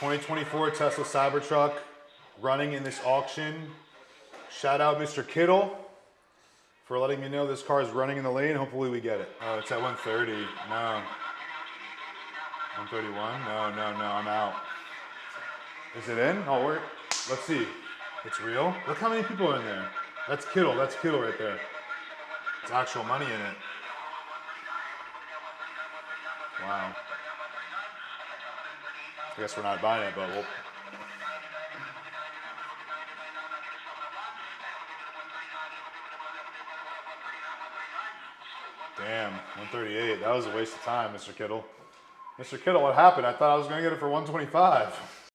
2024 Tesla Cybertruck running in this auction. Shout out Mr. Kittle for letting me know this car is running in the lane. Hopefully we get it. Oh, it's at 130. No. 131? No, I'm out. Is it in? Oh, let's see. It's real? Look how many people are in there. That's Kittle right there. It's actual money in it. Wow. I guess we're not buying it, but we'll... Damn, 138. That was a waste of time, Mr. Kittle. Mr. Kittle, what happened? I thought I was going to get it for 125.